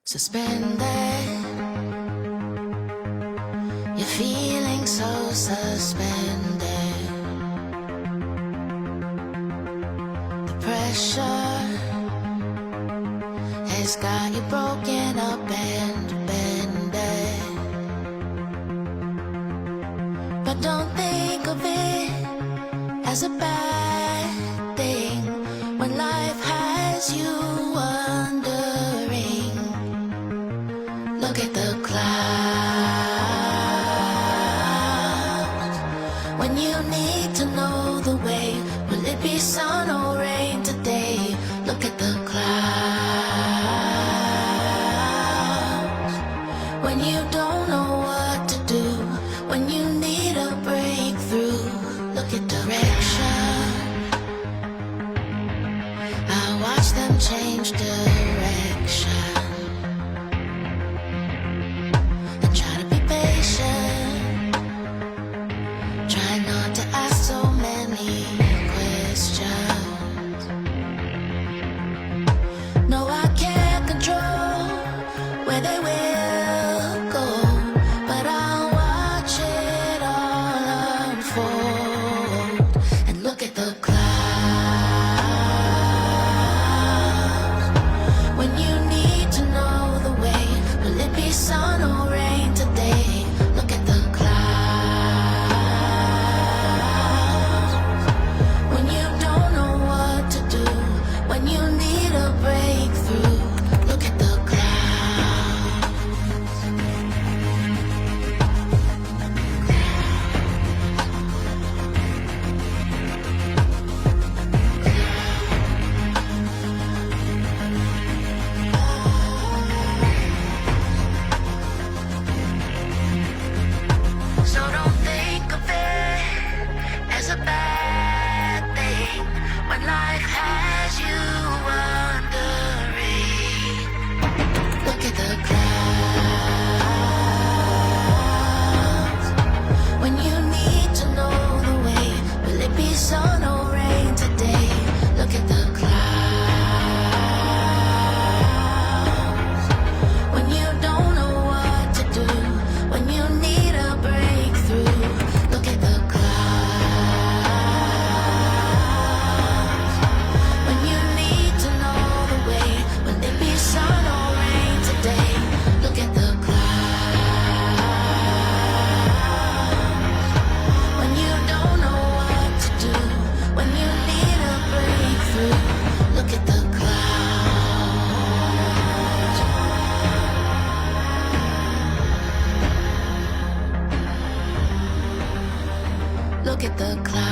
Suspended, you're feeling so suspended. The pressure has got you broken up and bended. But don't think of it as a bad thing when life has you wondering. Look at the clouds. When you need to know the way, will it be sun or rain today? Look at the clouds. When you don't know what to do, when you need a breakthrough, look at direction. I watch them change direction. Look at the clouds.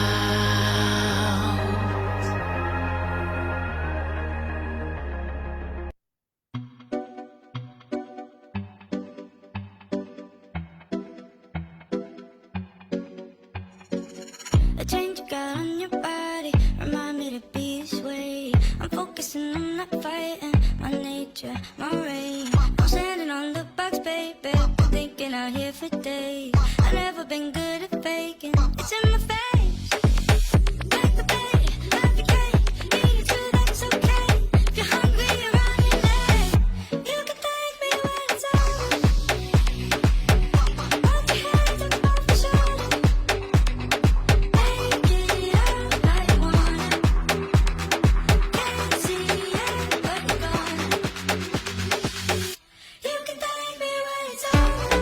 The change you got on your body remind me to be this way. I'm focusing, I'm not fighting my nature, my rain. I'm standing on the box, baby, thinking out here for days. I've never been good at faking. It's in my face. Take the bait, love your game. Need it too, that's okay. If you're hungry, you're on your leg. You can thank me when it's over. Put your hands up off your shoulder. Make it out like you want it. Can't see it, but you're gonna. You can thank me when it's over.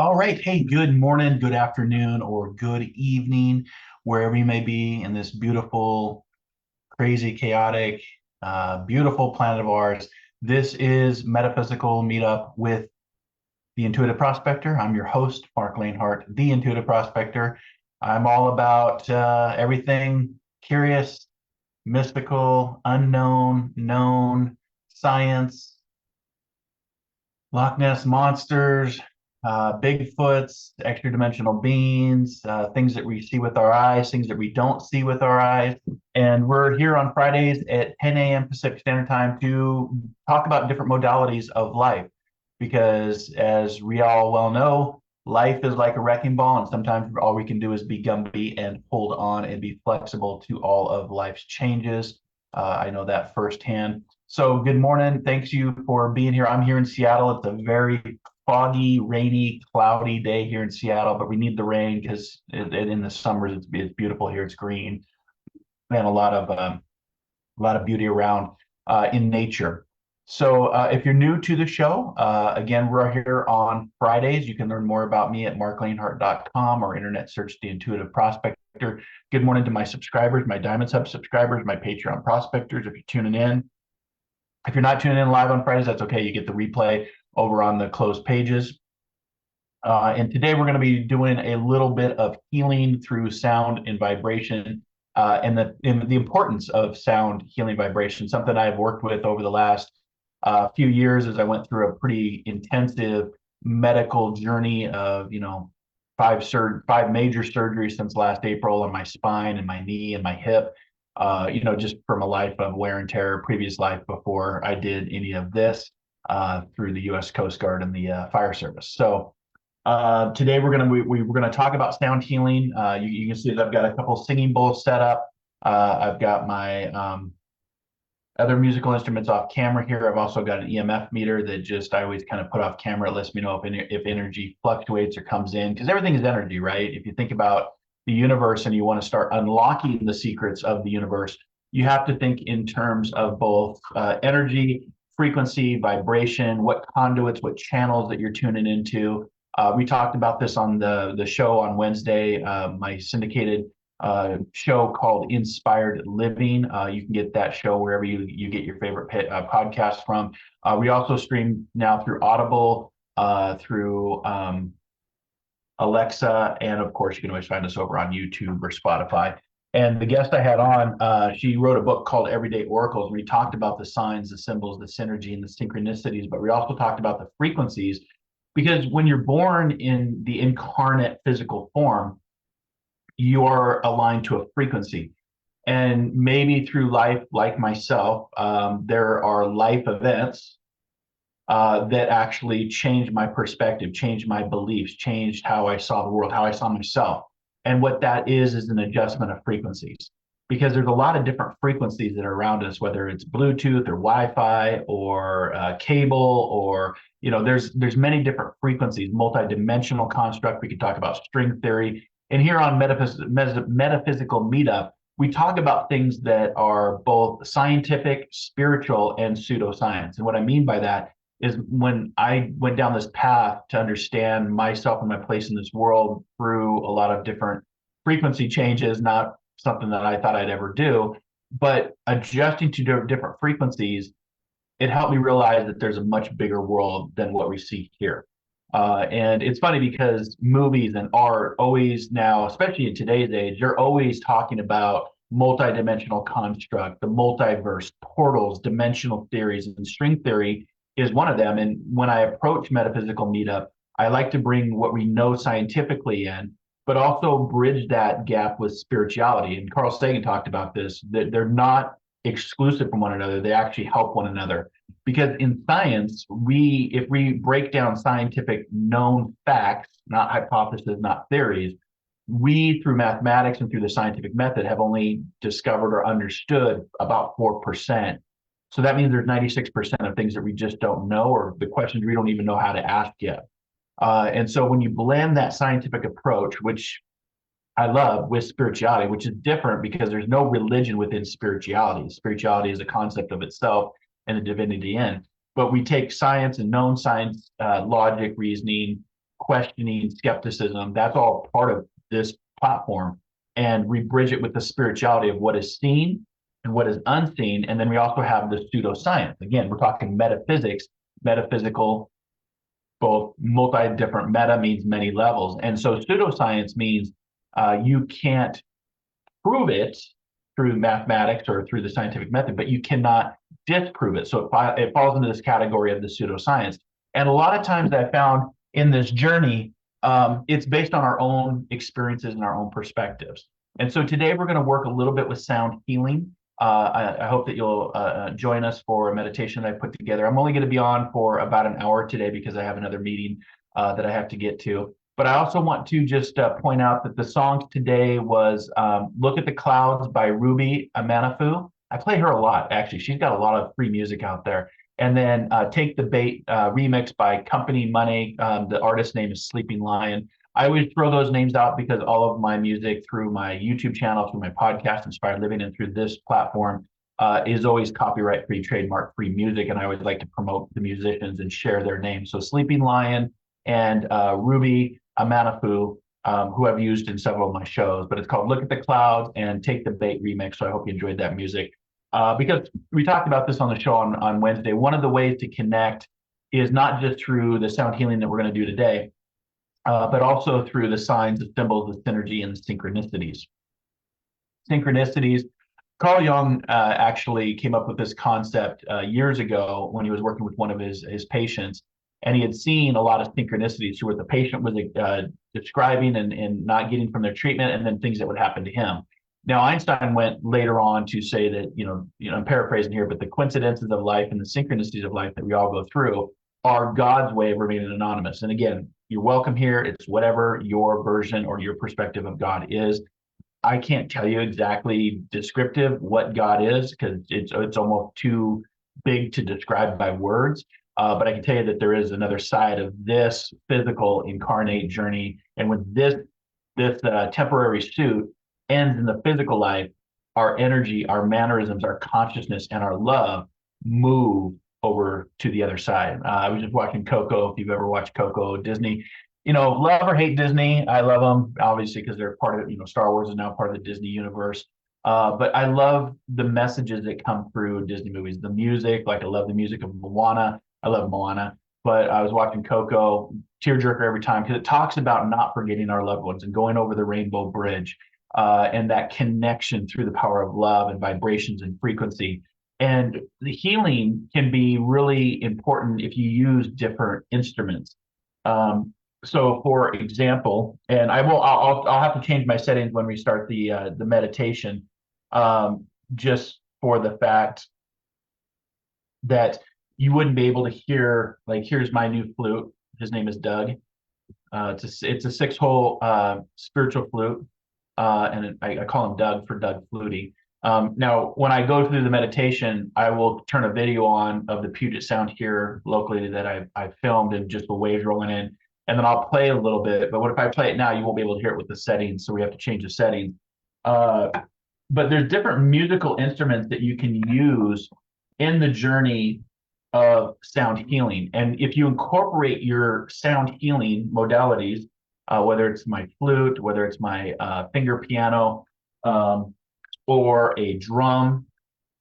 All right. Hey, good morning, good afternoon, or good evening, wherever you may be in this beautiful, crazy, chaotic, beautiful planet of ours. This is Metaphysical Meetup with the Intuitive Prospector. I'm your host, Marc Lainhart, the Intuitive Prospector. I'm all about everything curious, mystical, unknown, known, science, Loch Ness monsters, Bigfoots, extra dimensional beings, things that we see with our eyes, things that we don't see with our eyes. And we're here on Fridays at 10 a.m. Pacific Standard Time to talk about different modalities of life. Because as we all well know, life is like a wrecking ball, and sometimes all we can do is be Gumby and hold on and be flexible to all of life's changes. I know that firsthand. So good morning. Thanks you for being here. I'm here in Seattle. It's a very foggy, rainy, cloudy day here in Seattle, but we need the rain because in the summers it's beautiful here. It's green and a lot of beauty around in nature. So if you're new to the show, again, we're here on Fridays. You can learn more about me at marclainhart.com or internet search The Intuitive Prospector. Good morning to my subscribers, my Diamond Sub subscribers, my Patreon prospectors, if you're tuning in. If you're not tuning in live on Fridays, that's okay. You get the replay over on the closed pages. And today we're going to be doing a little bit of healing through sound and vibration, and the importance of sound, healing, vibration, something I've worked with over the last few years as I went through a pretty intensive medical journey of, five major surgeries since last April on my spine and my knee and my hip. Just from a life of wear and tear, previous life before I did any of this through the U.S. Coast Guard and the fire service. So today we're gonna talk about sound healing. You can see that I've got a couple singing bowls set up. I've got my other musical instruments off camera here. I've also got an EMF meter that I always kind of put off camera. It lets me know if energy fluctuates or comes in, because everything is energy, right? If you think about the universe and you want to start unlocking the secrets of the universe, you have to think in terms of both energy, frequency, vibration, what conduits, what channels that you're tuning into. We talked about this on the show on Wednesday, my syndicated show called Inspired Living. You can get that show wherever you get your favorite podcast from. We also stream now through Audible, through Alexa, and of course you can always find us over on YouTube or Spotify. And the guest I had on, she wrote a book called Everyday Oracles. We talked about the signs, the symbols, the synergy, and the synchronicities, but we also talked about the frequencies, because when you're born in the incarnate physical form, you are aligned to a frequency. And maybe through life, like myself, there are life events that actually changed my perspective, changed my beliefs, changed how I saw the world, how I saw myself. And what that is an adjustment of frequencies, because there's a lot of different frequencies that are around us, whether it's Bluetooth or Wi-Fi or cable, or there's many different frequencies, multi-dimensional construct. We could talk about string theory. And here on Metaphysical Meetup, we talk about things that are both scientific, spiritual, and pseudoscience. And what I mean by that is, when I went down this path to understand myself and my place in this world through a lot of different frequency changes, not something that I thought I'd ever do, but adjusting to different frequencies, it helped me realize that there's a much bigger world than what we see here. And it's funny because movies and art always now, especially in today's age, they're always talking about multidimensional construct, the multiverse, portals, dimensional theories, and string theory is one of them. And when I approach Metaphysical Meetup, I like to bring what we know scientifically in, but also bridge that gap with spirituality. And Carl Sagan talked about this, that they're not exclusive from one another. They actually help one another. Because in science, if we break down scientific known facts, not hypotheses, not theories, we, through mathematics and through the scientific method, have only discovered or understood about 4%. So that means there's 96% of things that we just don't know, or the questions we don't even know how to ask yet. And so when you blend that scientific approach, which I love, with spirituality, which is different because there's no religion within spirituality. Spirituality is a concept of itself and a divinity in. But we take science and known science, logic, reasoning, questioning, skepticism. That's all part of this platform. And we bridge it with the spirituality of what is seen and what is unseen. And then we also have the pseudoscience. Again, we're talking metaphysics, metaphysical, both multi-different. Meta means many levels. And so pseudoscience means you can't prove it through mathematics or through the scientific method, but you cannot disprove it. So it falls into this category of the pseudoscience. And a lot of times I found in this journey, it's based on our own experiences and our own perspectives. And so today we're going to work a little bit with sound healing. I hope that you'll join us for a meditation that I put together. I'm only going to be on for about an hour today because I have another meeting that I have to get to. But I also want to just point out that the song today was Look at the Clouds by Ruby Amanafu. I play her a lot, actually. She's got a lot of free music out there. And then Take the Bait remix by Company Money. The artist name is Sleeping Lion. I always throw those names out because all of my music through my YouTube channel, through my podcast, Inspired Living, and through this platform is always copyright-free, trademark-free music. And I always like to promote the musicians and share their names. So Sleeping Lion and Ruby Amanafu, who I've used in several of my shows, but it's called Look at the Clouds and Take the Bait remix. So I hope you enjoyed that music. Because we talked about this on the show on Wednesday, one of the ways to connect is not just through the sound healing that we're going to do today, but also through the signs, the symbols, the synergy, and the synchronicities. Synchronicities. Carl Jung actually came up with this concept years ago when he was working with one of his patients, and he had seen a lot of synchronicities through what the patient was describing and not getting from their treatment, and then things that would happen to him. Now, Einstein went later on to say that, I'm paraphrasing here, but the coincidences of life and the synchronicities of life that we all go through are God's way of remaining anonymous. And again, you're welcome here. It's whatever your version or your perspective of God is. I can't tell you exactly descriptive what God is because it's almost too big to describe by words. But I can tell you that there is another side of this physical incarnate journey. And when this temporary suit ends in the physical life, our energy, our mannerisms, our consciousness, and our love move over to the other side. I was just watching Coco. If you've ever watched Coco, Disney, love or hate Disney. I love them, obviously, because they're part of, Star Wars is now part of the Disney universe. But I love the messages that come through Disney movies, the music, like I love the music of Moana. I love Moana, but I was watching Coco, tearjerker every time, because it talks about not forgetting our loved ones and going over the rainbow bridge and that connection through the power of love and vibrations and frequency. And the healing can be really important if you use different instruments. So, for example, and I'll have to change my settings when we start the meditation, just for the fact that you wouldn't be able to hear. Like, here's my new flute. His name is Doug. It's a 6-hole spiritual flute, and I call him Doug for Doug Flutie. Now, when I go through the meditation, I will turn a video on of the Puget Sound here locally that I've filmed, and just the waves rolling in, and then I'll play a little bit. But what if I play it now? You won't be able to hear it with the settings, so we have to change the settings. But there's different musical instruments that you can use in the journey of sound healing. And if you incorporate your sound healing modalities, whether it's my flute, whether it's my finger piano, or a drum,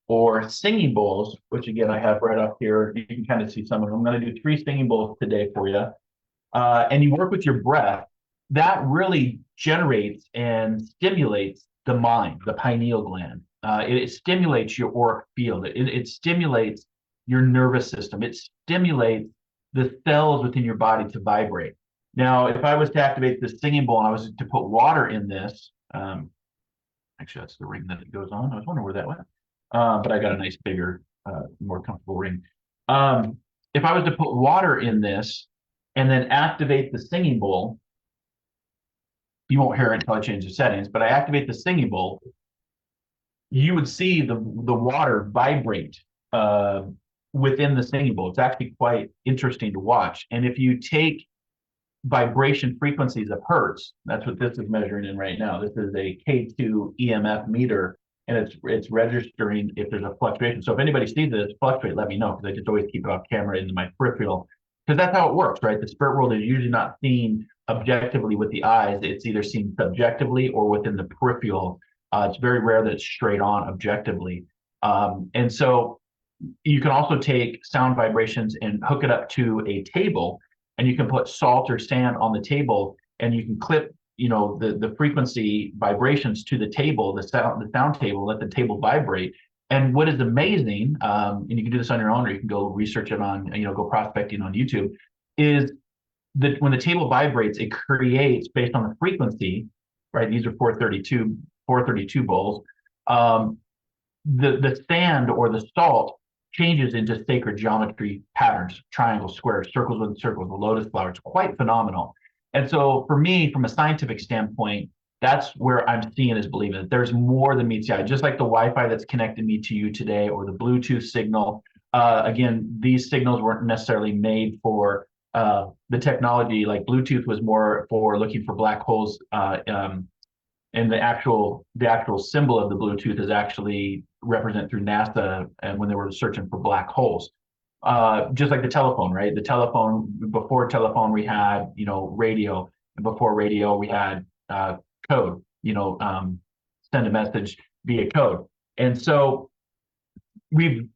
or singing bowls, which again I have right up here. You can kind of see some of them. I'm going to do 3 singing bowls today for you. And you work with your breath, that really generates and stimulates the mind, the pineal gland. It stimulates your auric field. It stimulates your nervous system. It stimulates the cells within your body to vibrate. Now, if I was to activate the singing bowl and I was to put water in this, actually that's the ring that it goes on. I was wondering where that went. But I got a nice bigger, more comfortable ring. If I was to put water in this and then activate the singing bowl, you won't hear it until I change the settings, but I activate the singing bowl, you would see the water vibrate within the singing bowl. It's actually quite interesting to watch. And if you take vibration frequencies of hertz, that's what this is measuring in right now. This is a K2 EMF meter, and it's registering if there's a fluctuation. So if anybody sees this fluctuate, let me know, because I just always keep it off camera into my peripheral. because that's how it works, right? The spirit world is usually not seen objectively with the eyes. It's either seen subjectively or within the peripheral. It's very rare that it's straight on objectively. And so you can also take sound vibrations and hook it up to a table, and you can put salt or sand on the table, and you can clip, the frequency vibrations to the table, the sound table, let the table vibrate. And what is amazing, and you can do this on your own, or you can go research it on, go prospecting on YouTube, is that when the table vibrates, it creates, based on the frequency, right? These are 432 bowls. The sand or the salt changes into sacred geometry patterns, triangles, squares, circles within circles, the lotus flower. It's quite phenomenal. And so for me, from a scientific standpoint, that's where I'm seeing is believing that there's more than meets the eye. Just like the Wi-Fi that's connected me to you today, or the Bluetooth signal. Again, these signals weren't necessarily made for the technology. Like Bluetooth was more for looking for black holes, and the actual symbol of the Bluetooth is actually represented through NASA, and when they were searching for black holes. Just like the telephone, right? The telephone, before telephone, we had, radio, and before radio, we had code, send a message via code. And so we've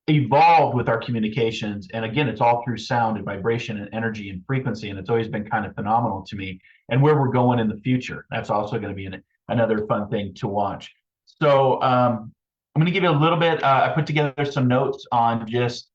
evolved with our communications. And again, it's all through sound and vibration and energy and frequency. And it's always been kind of phenomenal to me. And where we're going in the future, that's also going to be another fun thing to watch. So I'm going to give you a little bit, I put together some notes on just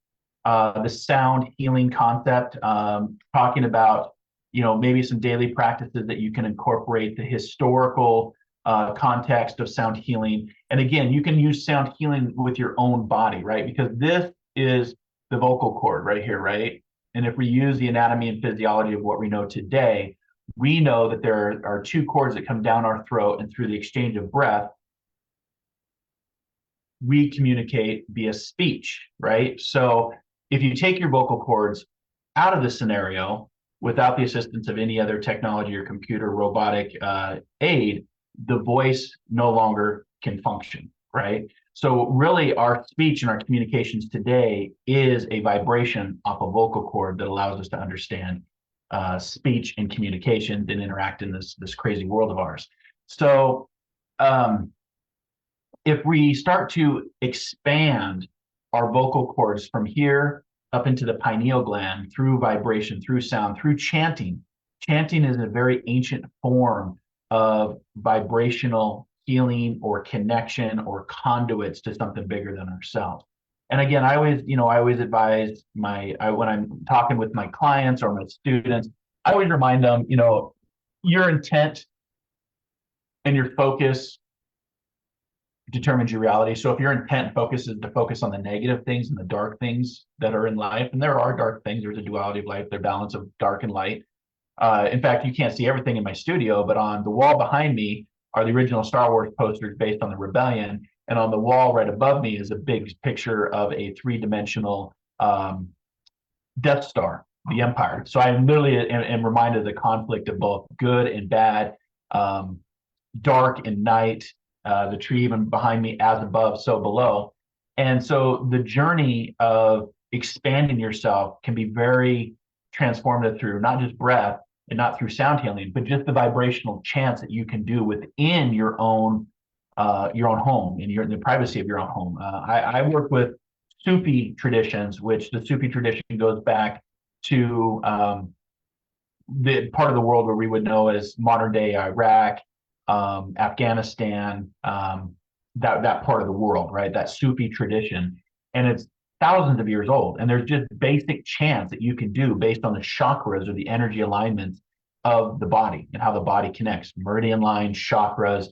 the sound healing concept, talking about, maybe some daily practices that you can incorporate, the historical context of sound healing. And again, you can use sound healing with your own body, right? Because this is the vocal cord right here, right? And if we use the anatomy and physiology of what we know today, we know that there are two cords that come down our throat, and through the exchange of breath, we communicate via speech, right? So if you take your vocal cords out of the scenario without the assistance of any other technology or computer robotic aid, the voice no longer can function, right? So really our speech and our communications today is a vibration off a vocal cord that allows us to understand speech and communication and interact in this crazy world of ours. So if we start to expand our vocal cords from here up into the pineal gland through vibration, through sound, through chanting. Chanting is a very ancient form of vibrational healing or connection or conduits to something bigger than ourselves. And again, I always advise when I'm talking with my clients or my students, I always remind them, your intent and your focus determines your reality. So if your intent focus is to focus on the negative things and the dark things that are in life, and there are dark things, there's a duality of life, there's balance of dark and light. In fact, you can't see everything in my studio, but on the wall behind me are the original Star Wars posters based on the Rebellion. And on the wall right above me is a big picture of a three-dimensional Death Star, the Empire. So I literally am reminded of the conflict of both good and bad, dark and night, the tree even behind me, as above, so below. And so the journey of expanding yourself can be very transformative through not just breath and not through sound healing, but just the vibrational chants that you can do within your own home, in the privacy of your own home. I work with Sufi traditions, which the Sufi tradition goes back to the part of the world where we would know as modern day Iraq, Afghanistan, that part of the world, right? That Sufi tradition. And it's thousands of years old. And there's just basic chants that you can do based on the chakras or the energy alignments of the body and how the body connects, meridian lines, chakras.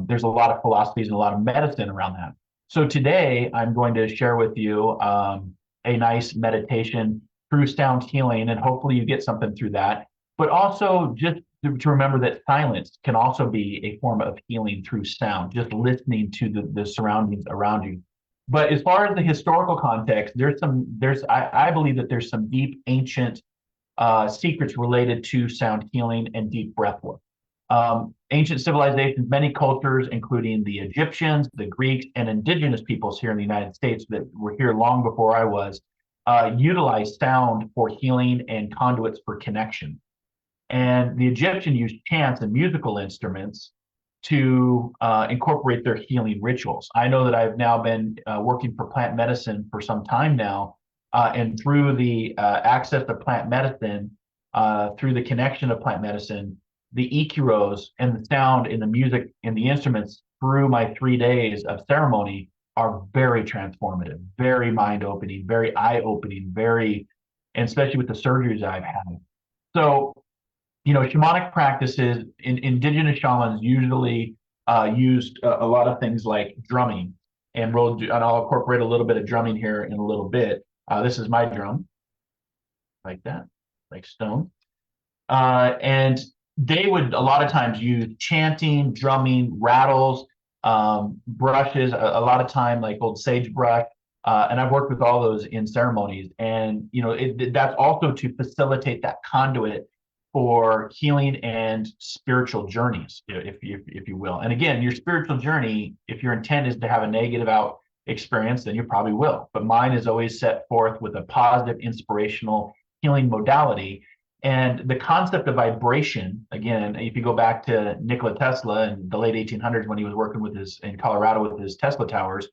There's a lot of philosophies and a lot of medicine around that. So today I'm going to share with you a nice meditation through sound healing, and hopefully you get something through that. But also just to remember that silence can also be a form of healing through sound, just listening to the surroundings around you. But as far as the historical context, I believe that there's some deep ancient secrets related to sound healing and deep breath work. Ancient civilizations, many cultures, including the Egyptians, the Greeks, and indigenous peoples here in the United States that were here long before I was, utilize sound for healing and conduits for connection. And the Egyptian used chants and musical instruments to incorporate their healing rituals. I know that I've now been working for plant medicine for some time now, and through the access to plant medicine, through the connection of plant medicine, the ikiros and the sound and the music and the instruments through my 3 days of ceremony are very transformative, very mind-opening, very eye-opening, and especially with the surgeries I've had. So, shamanic practices, indigenous shamans usually used a lot of things like drumming, and I'll incorporate a little bit of drumming here in a little bit. This is my drum, like that, like stone. And they would a lot of times use chanting, drumming, rattles, brushes, a lot of time like old sagebrush. And I've worked with all those in ceremonies. And, that's also to facilitate that conduit for healing and spiritual journeys, if you will. And again, your spiritual journey, if your intent is to have a negative out experience, then you probably will. But mine is always set forth with a positive, inspirational healing modality. And the concept of vibration, again, if you go back to Nikola Tesla in the late 1800s when he was working in Colorado with his Tesla towers,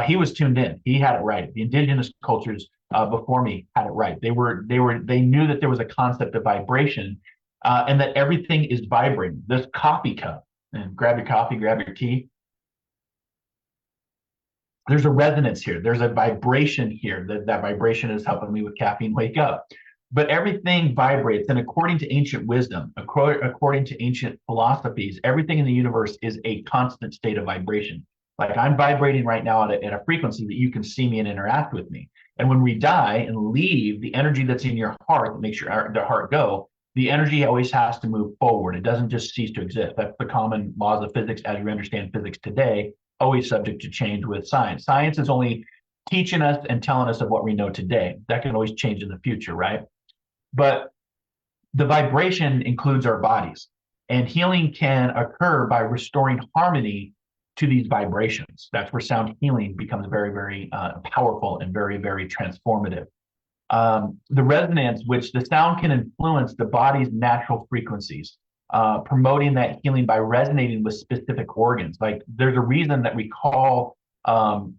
he was tuned in. He had it right. The indigenous cultures before me had it right. They knew that there was a concept of vibration, and that everything is vibrating. This coffee cup, and grab your coffee, grab your tea. There's a resonance here. There's a vibration here. That vibration is helping me with caffeine wake up. But everything vibrates, and according to ancient wisdom, according to ancient philosophies, everything in the universe is a constant state of vibration. Like I'm vibrating right now at a frequency that you can see me and interact with me. And when we die and leave, the energy that's in your heart that makes the heart go, the energy always has to move forward. It doesn't just cease to exist. That's the common laws of physics as we understand physics today, always subject to change with science. Science is only teaching us and telling us of what we know today. That can always change in the future, right? But the vibration includes our bodies, and healing can occur by restoring harmony to these vibrations. That's where sound healing becomes very, very powerful and very, very transformative. The resonance, which the sound can influence the body's natural frequencies, promoting that healing by resonating with specific organs. Like there's a reason that we call something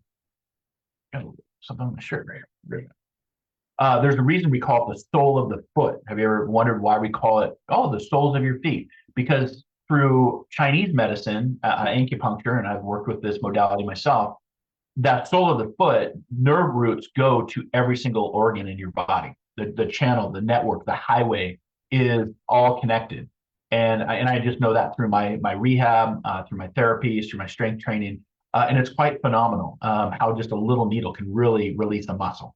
on my shirt right here. There's a reason we call it the sole of the foot. Have you ever wondered why we call it, the soles of your feet? Because through Chinese medicine, acupuncture, and I've worked with this modality myself, that sole of the foot, nerve roots go to every single organ in your body. The channel, the network, the highway is all connected. And I just know that through my rehab, through my therapies, through my strength training. And it's quite phenomenal how just a little needle can really release a muscle.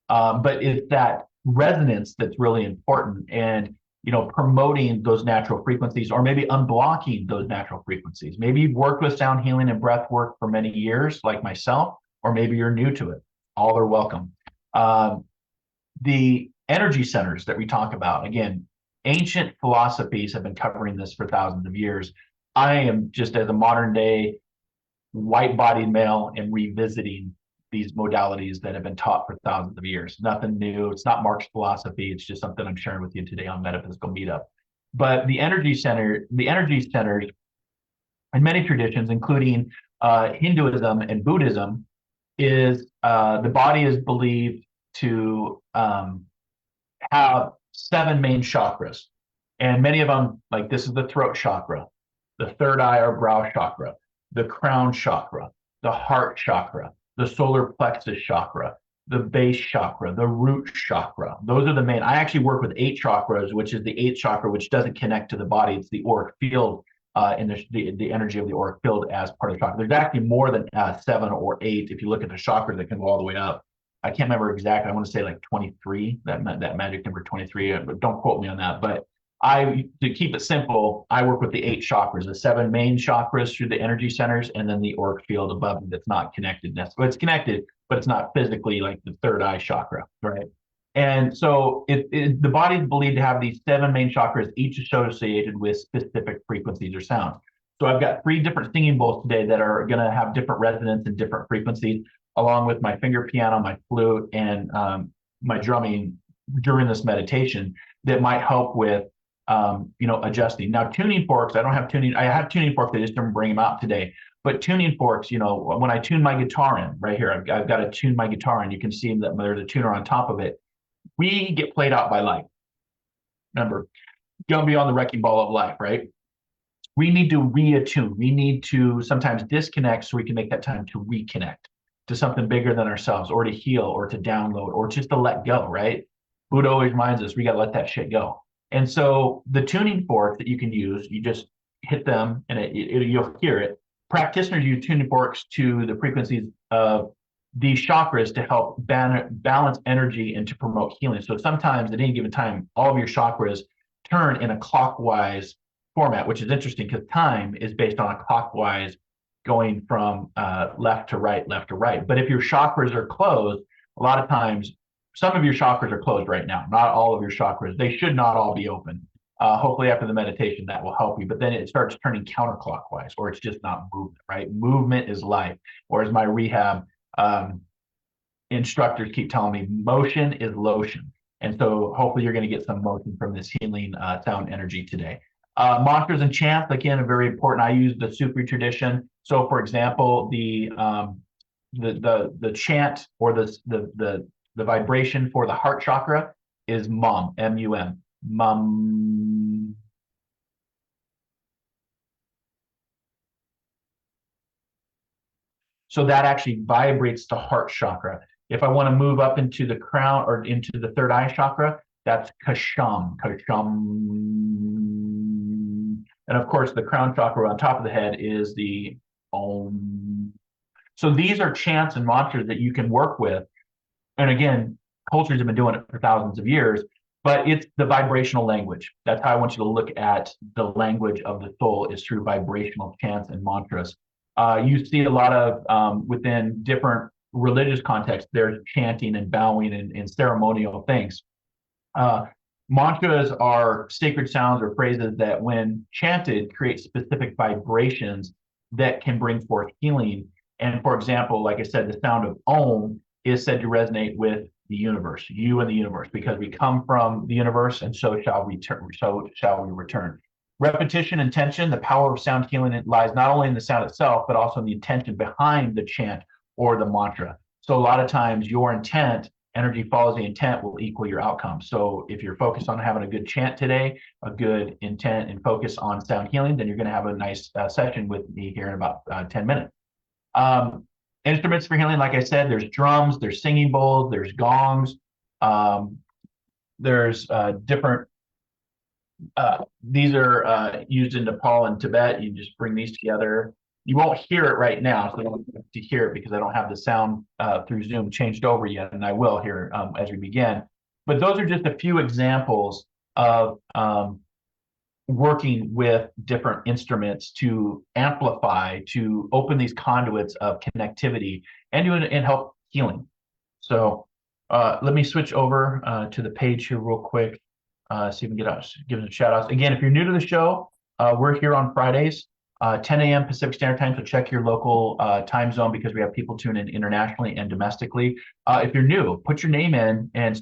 But it's that resonance that's really important, and promoting those natural frequencies, or maybe unblocking those natural frequencies. Maybe you've worked with sound healing and breath work for many years, like myself, or maybe you're new to it. All are welcome. The energy centers that we talk about, again, ancient philosophies have been covering this for thousands of years. I am just, as a modern day white-bodied male, and revisiting these modalities that have been taught for thousands of years. Nothing new. It's not Marc's philosophy. It's just something I'm sharing with you today on Metaphysical Meetup. But the energy centers in many traditions, including Hinduism and Buddhism, is the body is believed to have 7 main chakras. And many of them, like this is the throat chakra, the third eye or brow chakra, the crown chakra, the heart chakra, the solar plexus chakra, the base chakra, the root chakra. Those are the main. I actually work with 8 chakras, which is the 8th chakra, which doesn't connect to the body. It's the auric field and the energy of the auric field as part of the chakra. There's actually more than 7 or 8 if you look at the chakras that can go all the way up. I can't remember exactly. I want to say like 23, that magic number 23, but don't quote me on that. But to keep it simple, I work with the 8 chakras, the 7 main chakras through the energy centers, and then the auric field above that's not connected. Well, it's connected, but it's not physically like the third eye chakra, right? And so the body is believed to have these 7 main chakras, each associated with specific frequencies or sounds. So I've got 3 different singing bowls today that are going to have different resonance and different frequencies, along with my finger piano, my flute, and my drumming during this meditation that might help with adjusting. Now, tuning forks, I don't have tuning. I have tuning forks. I just didn't bring them out today. But tuning forks, when I tune my guitar in right here, I've got to tune my guitar in. You can see that there's a tuner on top of it. We get played out by life. Remember, don't be on the wrecking ball of life, right? We need to reattune. We need to sometimes disconnect so we can make that time to reconnect to something bigger than ourselves, or to heal, or to download, or just to let go, right? Buddha always reminds us we got to let that shit go. And so the tuning fork that you can use, you just hit them and you'll hear it. Practitioners use tuning forks to the frequencies of these chakras to help balance energy and to promote healing. So sometimes at any given time, all of your chakras turn in a clockwise format, which is interesting because time is based on a clockwise going from left to right, left to right. But if your chakras are closed, a lot of times, some of your chakras are closed right now, not all of your chakras. They should not all be open. Hopefully after the meditation, that will help you. But then it starts turning counterclockwise, or it's just not movement, right? Movement is life. Or as my rehab instructors keep telling me, motion is lotion. And so hopefully you're going to get some motion from this healing sound energy today. Mantras and chants, again, are very important. I use the Sufi tradition. So for example, the chant or the vibration for the heart chakra is mum, M-U-M, mum. So that actually vibrates the heart chakra. If I want to move up into the crown or into the third eye chakra, that's kasham, kasham. And of course, the crown chakra on top of the head is the om. So these are chants and mantras that you can work with. And again, cultures have been doing it for thousands of years, but it's the vibrational language. That's how I want you to look at the language of the soul, is through vibrational chants and mantras. You see a lot of within different religious contexts, there's chanting and bowing and ceremonial things. Mantras are sacred sounds or phrases that, when chanted, create specific vibrations that can bring forth healing. And for example, like I said, the sound of Om is said to resonate with the universe, you and the universe, because we come from the universe, and so shall we return. Repetition, intention, the power of sound healing lies not only in the sound itself, but also in the intention behind the chant or the mantra. So a lot of times your intent, energy follows the intent, will equal your outcome. So if you're focused on having a good chant today, a good intent and focus on sound healing, then you're going to have a nice session with me here in about 10 minutes. Instruments for healing, like I said, there's drums, there's singing bowls, there's gongs, there's different, these are used in Nepal and Tibet. You just bring these together. You won't hear it right now, so you don't have to hear it because I don't have the sound through Zoom changed over yet, and I will here as we begin. But those are just a few examples of working with different instruments to amplify, to open these conduits of connectivity and help healing. So let me switch over to the page here real quick. See if we can give us shout outs. Again, if you're new to the show, we're here on Fridays, 10 a.m. Pacific Standard Time. So check your local time zone, because we have people tune in internationally and domestically. If you're new, put your name in and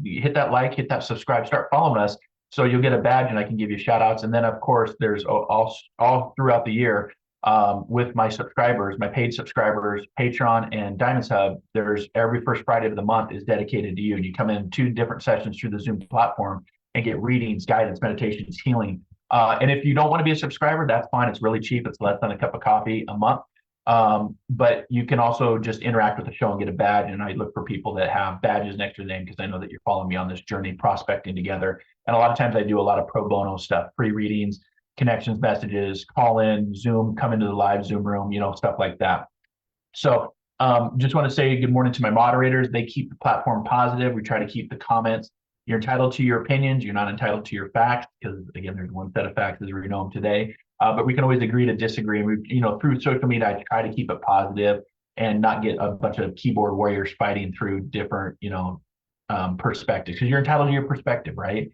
hit that like, hit that subscribe, start following us. So you'll get a badge and I can give you shout outs. And then of course, there's all throughout the year with my subscribers, my paid subscribers, Patreon and Diamonds Hub, there's every first Friday of the month is dedicated to you. And you come in 2 different sessions through the Zoom platform and get readings, guidance, meditations, healing. And if you don't want to be a subscriber, that's fine. It's really cheap. It's less than a cup of coffee a month. But you can also just interact with the show and get a badge. And I look for people that have badges next to their name, because I know that you're following me on this journey, prospecting together. And a lot of times I do a lot of pro bono stuff, free readings, connections, messages, call in, Zoom, come into the live Zoom room, stuff like that. So just want to say good morning to my moderators. They keep the platform positive. We try to keep the comments. You're entitled to your opinions. You're not entitled to your facts, because again, there's one set of facts as we know them today. But we can always agree to disagree. And we, through social media, I try to keep it positive and not get a bunch of keyboard warriors fighting through different, perspectives, because you're entitled to your perspective, right?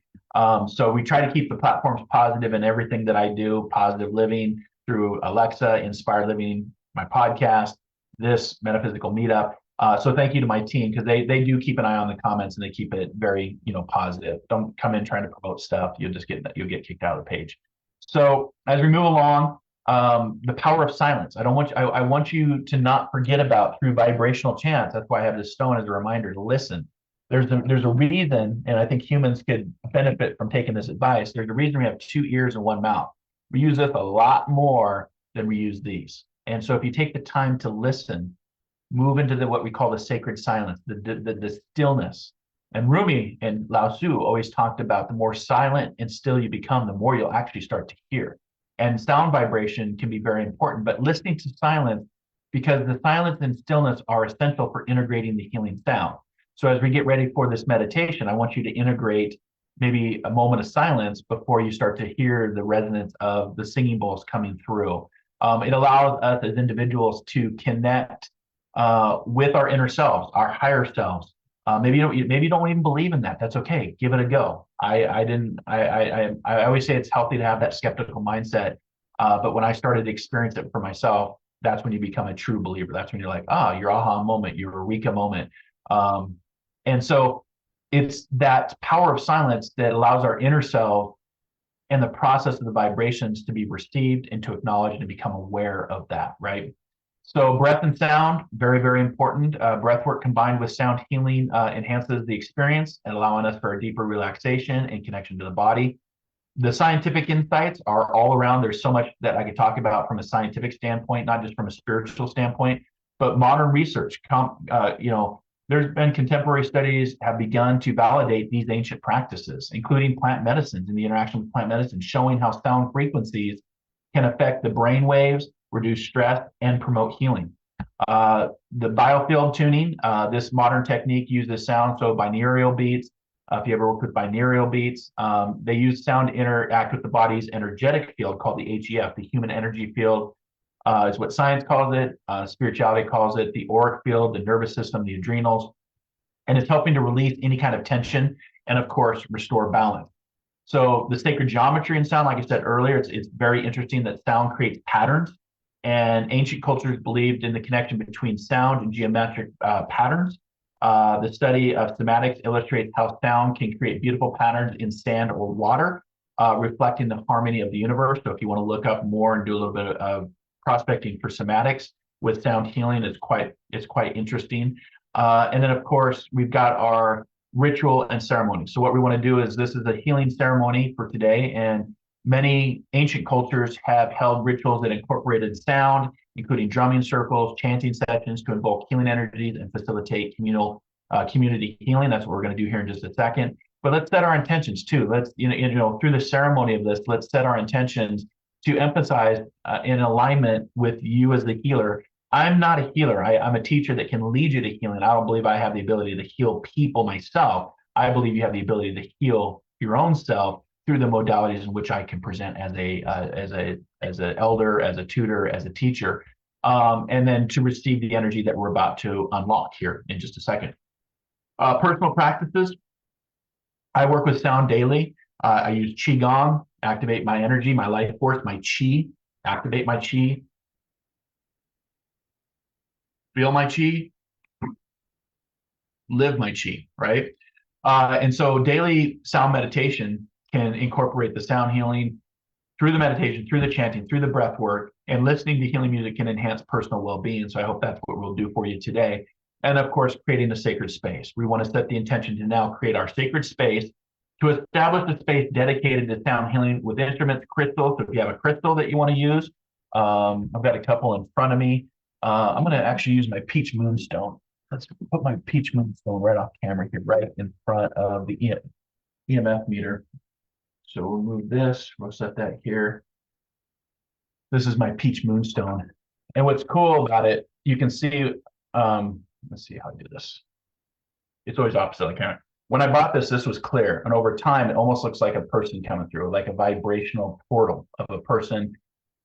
So we try to keep the platforms positive in everything that I do. Positive living through Alexa, Inspired Living, my podcast, this Metaphysical Meetup. So thank you to my team, because they do keep an eye on the comments, and they keep it very, positive. Don't come in trying to promote stuff. You'll get kicked out of the page. So as we move along, the power of silence. I want you to not forget about through vibrational chants. That's why I have this stone as a reminder to listen. There's a reason, and I think humans could benefit from taking this advice. There's a reason we have 2 ears and 1 mouth. We use this a lot more than we use these. And so if you take the time to listen, move into what we call the sacred silence, the stillness. And Rumi and Lao Tzu always talked about the more silent and still you become, the more you'll actually start to hear. And sound vibration can be very important, but listening to silence, because the silence and stillness are essential for integrating the healing sound. So as we get ready for this meditation, I want you to integrate maybe a moment of silence before you start to hear the resonance of the singing bowls coming through. It allows us as individuals to connect with our inner selves, our higher selves. Maybe you don't even believe in that. That's okay. Give it a go. I always say it's healthy to have that skeptical mindset. But when I started to experience it for myself, that's when you become a true believer. That's when you're like, your aha moment, your eureka moment. And so it's that power of silence that allows our inner self and the process of the vibrations to be received and to acknowledge and become aware of that, right? So breath and sound, very, very important. Breath work combined with sound healing enhances the experience and allowing us for a deeper relaxation and connection to the body. The scientific insights are all around. There's so much that I could talk about from a scientific standpoint, not just from a spiritual standpoint, but modern research. There's been contemporary studies have begun to validate these ancient practices, including plant medicines and the interaction with plant medicine, showing how sound frequencies can affect the brain waves, reduce stress, and promote healing. The biofield tuning, this modern technique uses sound, so binaural beats. If you ever work with binaural beats, they use sound to interact with the body's energetic field called the HEF, the human energy field, is what science calls it. Spirituality calls it the auric field, the nervous system, the adrenals, and it's helping to release any kind of tension and, of course, restore balance. So the sacred geometry in sound, like I said earlier, it's very interesting that sound creates patterns, and ancient cultures believed in the connection between sound and geometric patterns. The study of somatics illustrates how sound can create beautiful patterns in sand or water, reflecting the harmony of the universe. So if you want to look up more and do a little bit of prospecting for somatics with sound healing, it's quite interesting. And then, of course, we've got our ritual and ceremony. So what we want to do is, this is a healing ceremony for today, and many ancient cultures have held rituals that incorporated sound, including drumming circles, chanting sessions to invoke healing energies and facilitate community healing. That's what we're going to do here in just a second. But let's set our intentions too. Let's, through the ceremony of this, let's set our intentions to emphasize in alignment with you as the healer. I'm not a healer. I'm a teacher that can lead you to healing. I don't believe I have the ability to heal people myself. I believe you have the ability to heal your own self through the modalities in which I can present as an elder, as a tutor, as a teacher, and then to receive the energy that we're about to unlock here in just a second. Personal practices. I work with sound daily. I use Qigong, activate my energy, my life force, my Qi, activate my Qi. Feel my Qi, live my Qi, right? And so daily sound meditation can incorporate the sound healing through the meditation, through the chanting, through the breath work, and listening to healing music can enhance personal well-being. So I hope that's what we'll do for you today. And of course, creating a sacred space. We want to set the intention to now create our sacred space, to establish a space dedicated to sound healing with instruments, crystals. So if you have a crystal that you want to use, I've got a couple in front of me. I'm going to actually use my peach moonstone. Let's put my peach moonstone right off camera here, right in front of the EMF meter. So we'll move this, we'll set that here. This is my peach moonstone. And what's cool about it, you can see, let's see how I do this. It's always opposite of the camera. When I bought this, this was clear. And over time, it almost looks like a person coming through, like a vibrational portal of a person,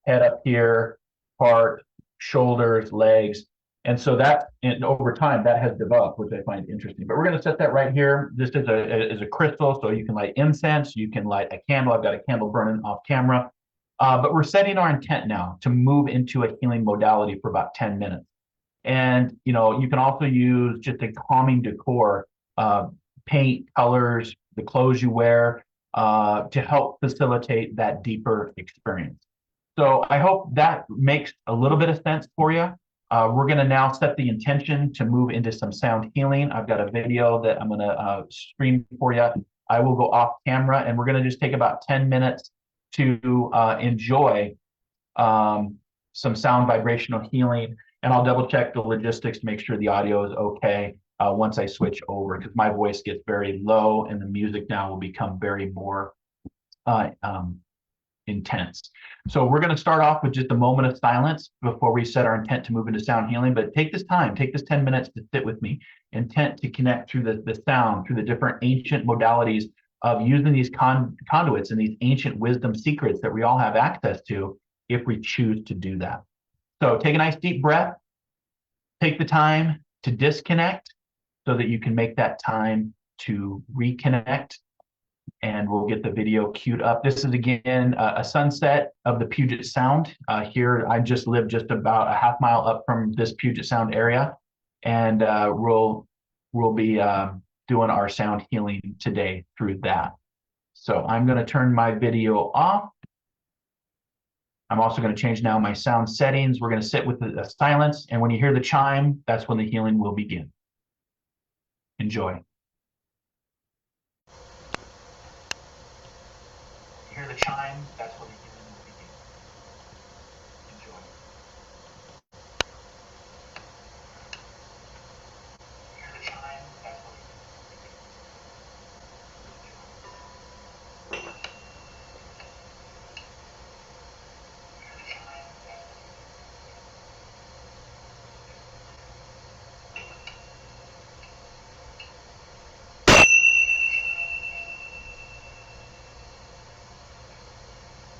head up here, heart, shoulders, legs. And so that, and over time, that has developed, which I find interesting. But we're going to set that right here. This is a crystal, so you can light incense, you can light a candle. I've got a candle burning off camera. But we're setting our intent now to move into a healing modality for about 10 minutes. And you know, you can also use just a calming decor, paint, colors, the clothes you wear, to help facilitate that deeper experience. So I hope that makes a little bit of sense for you. We're going to now set the intention to move into some sound healing. I've got a video that I'm going to stream for you. I will go off camera, and we're going to just take about 10 minutes to enjoy some sound vibrational healing. And I'll double check the logistics to make sure the audio is okay once I switch over, because my voice gets very low and the music now will become very more intense. So we're going to start off with just a moment of silence before we set our intent to move into sound healing. But take this time, take this 10 minutes to sit with me, intent to connect through the sound, through the different ancient modalities of using these conduits and these ancient wisdom secrets that we all have access to if we choose to do that. So take a nice deep breath, take the time to disconnect so that you can make that time to reconnect. And we'll get the video queued up. This is again a sunset of the Puget Sound. Here, I just live just about a half mile up from this Puget Sound area, and we'll be doing our sound healing today through that. So I'm going to turn my video off. I'm also going to change now my sound settings. We're going to sit with the silence, and when you hear the chime, that's when the healing will begin. Enjoy. Hear the chime, that's when the healing will begin. Enjoy. Hear the chime, that's when the healing will begin. Enjoy. Hear the chime, that's when the healing will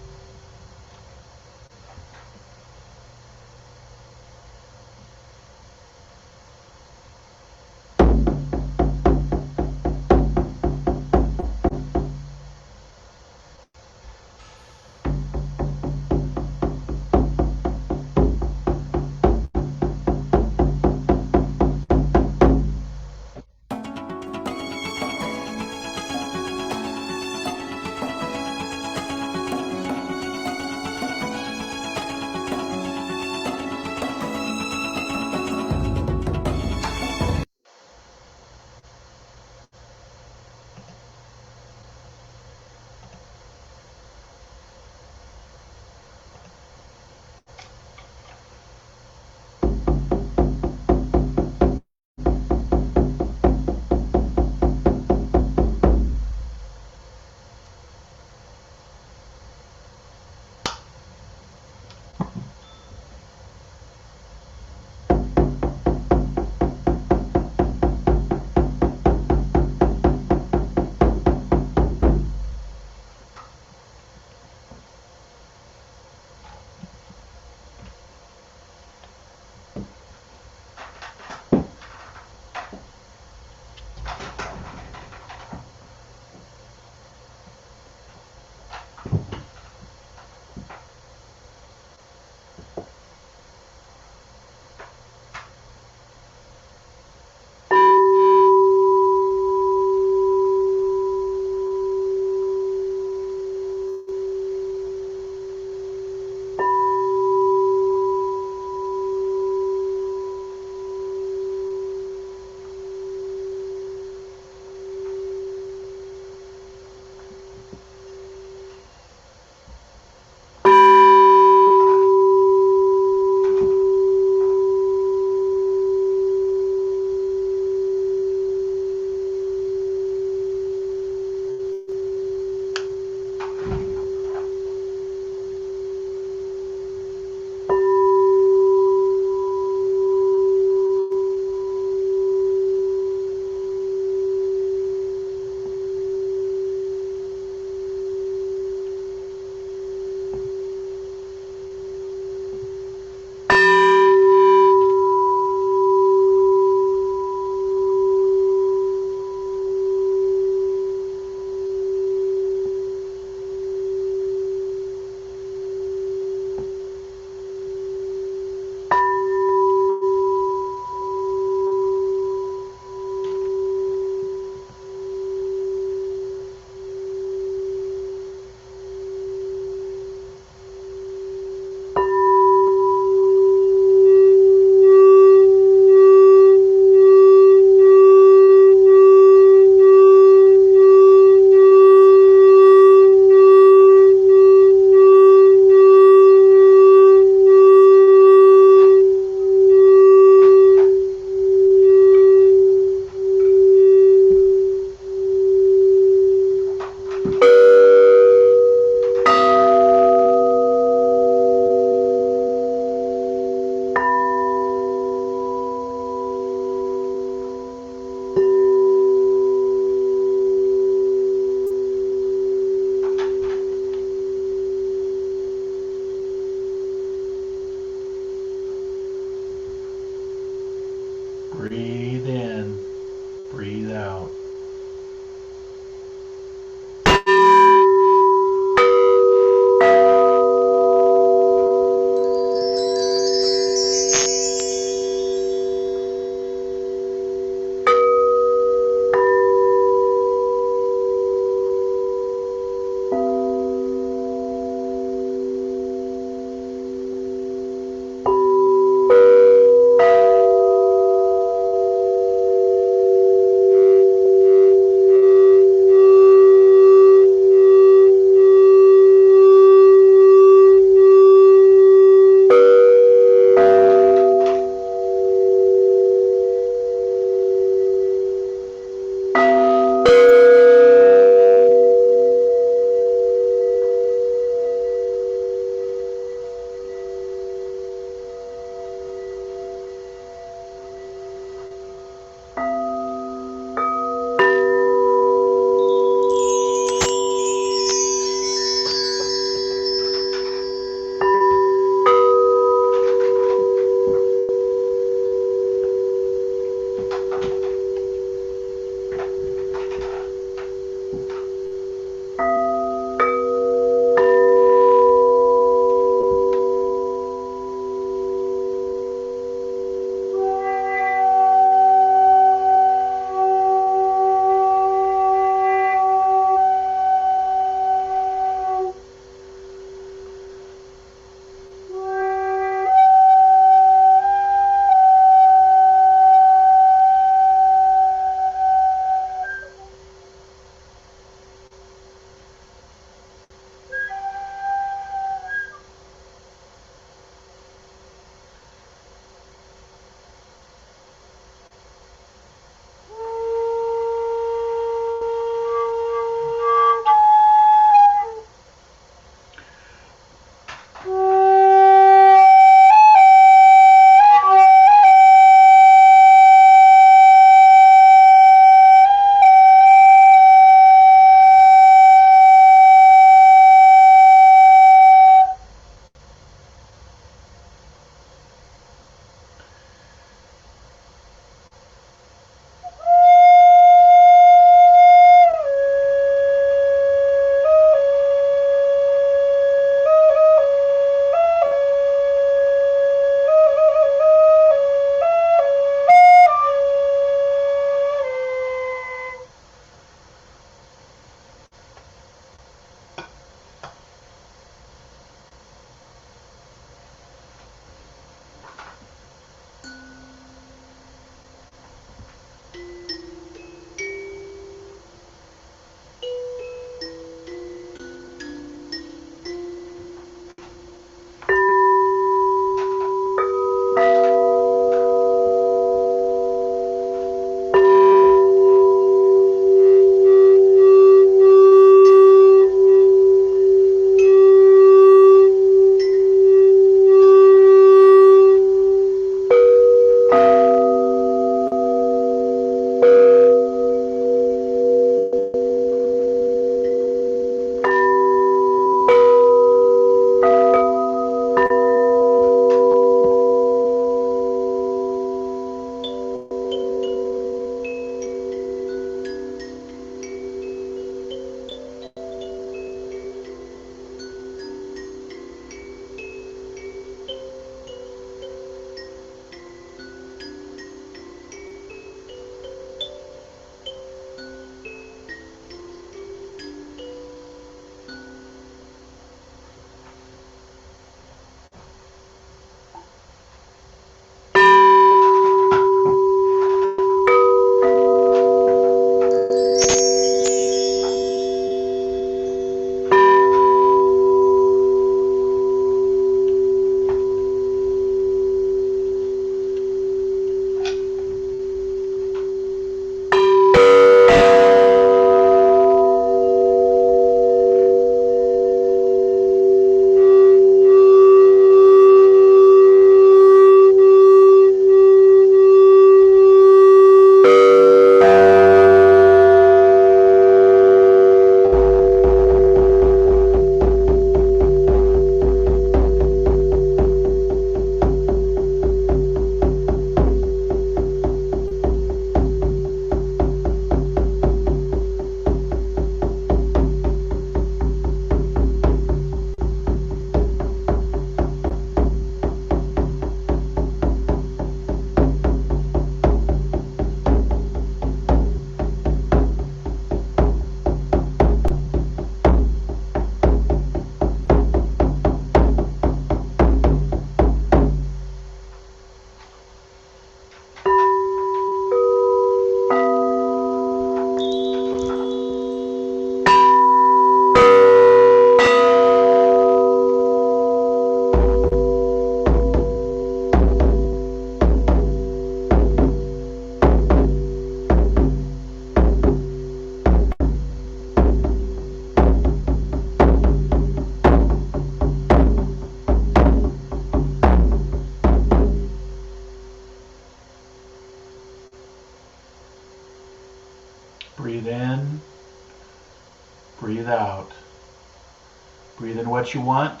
what you want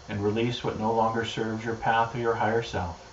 and release what no longer serves your path or your higher self.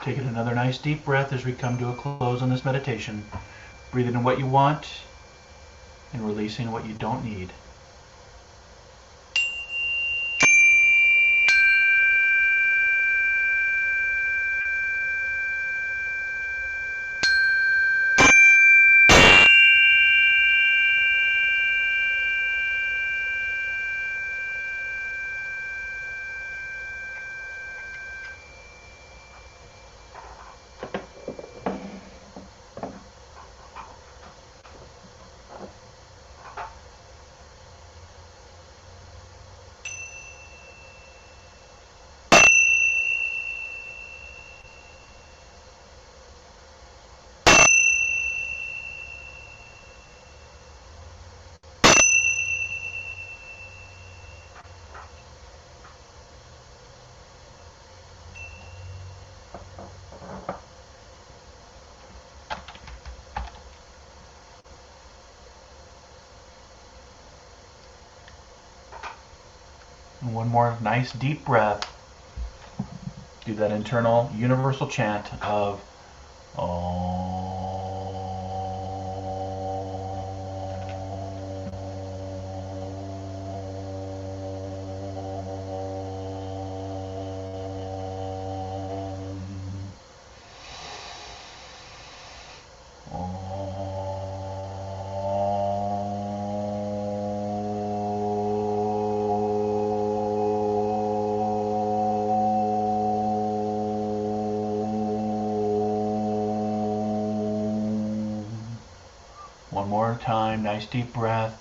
Taking another nice deep breath as we come to a close on this meditation. Breathing in what you want and releasing what you don't need. And one more nice deep breath. Do that internal universal chant of Om. One more time, nice deep breath.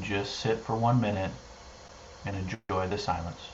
just sit for 1 minute and enjoy the silence.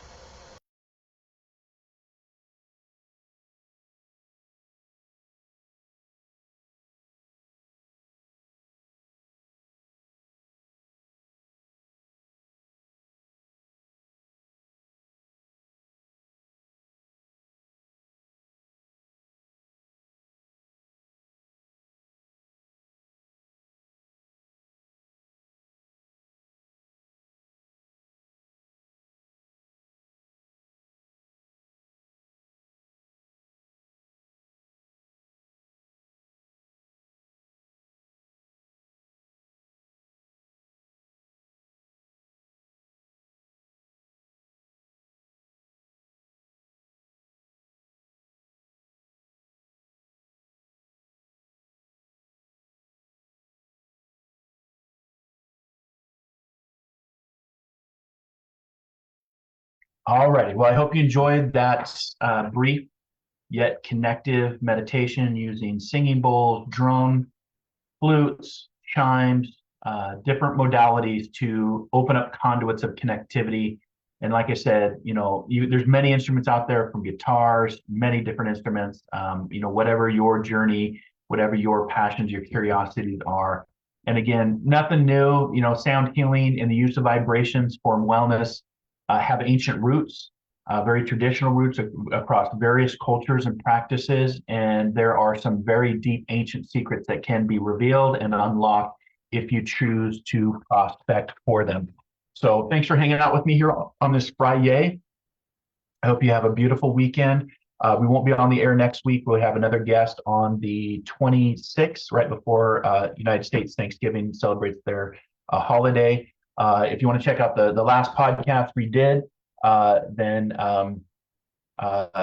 All righty. Well, I hope you enjoyed that brief yet connective meditation using singing bowls, drone, flutes, chimes, different modalities to open up conduits of connectivity. And like I said, there's many instruments out there, from guitars, many different instruments. Whatever your journey, whatever your passions, your curiosities are. And again, nothing new. Sound healing and the use of vibrations for wellness have ancient roots, very traditional roots across various cultures and practices. And there are some very deep ancient secrets that can be revealed and unlocked if you choose to prospect for them. So thanks for hanging out with me here on this Friday. I hope you have a beautiful weekend. We won't be on the air next week. We'll have another guest on the 26th, right before United States Thanksgiving celebrates their holiday. If you want to check out the last podcast we did, then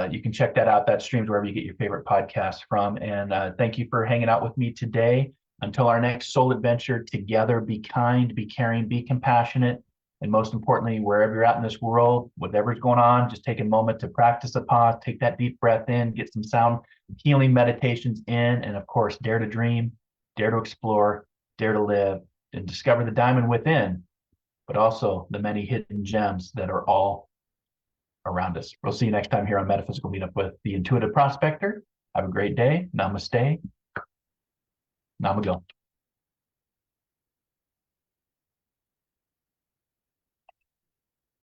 you can check that out. That streams wherever you get your favorite podcasts from. And thank you for hanging out with me today. Until our next soul adventure together, be kind, be caring, be compassionate. And most importantly, wherever you're at in this world, whatever's going on, just take a moment to practice a pause, take that deep breath in, get some sound healing meditations in, and of course, dare to dream, dare to explore, dare to live, and discover the diamond within, but also the many hidden gems that are all around us. We'll see you next time here on Metaphysical Meetup with the Intuitive Prospector. Have a great day. Namaste. Namago.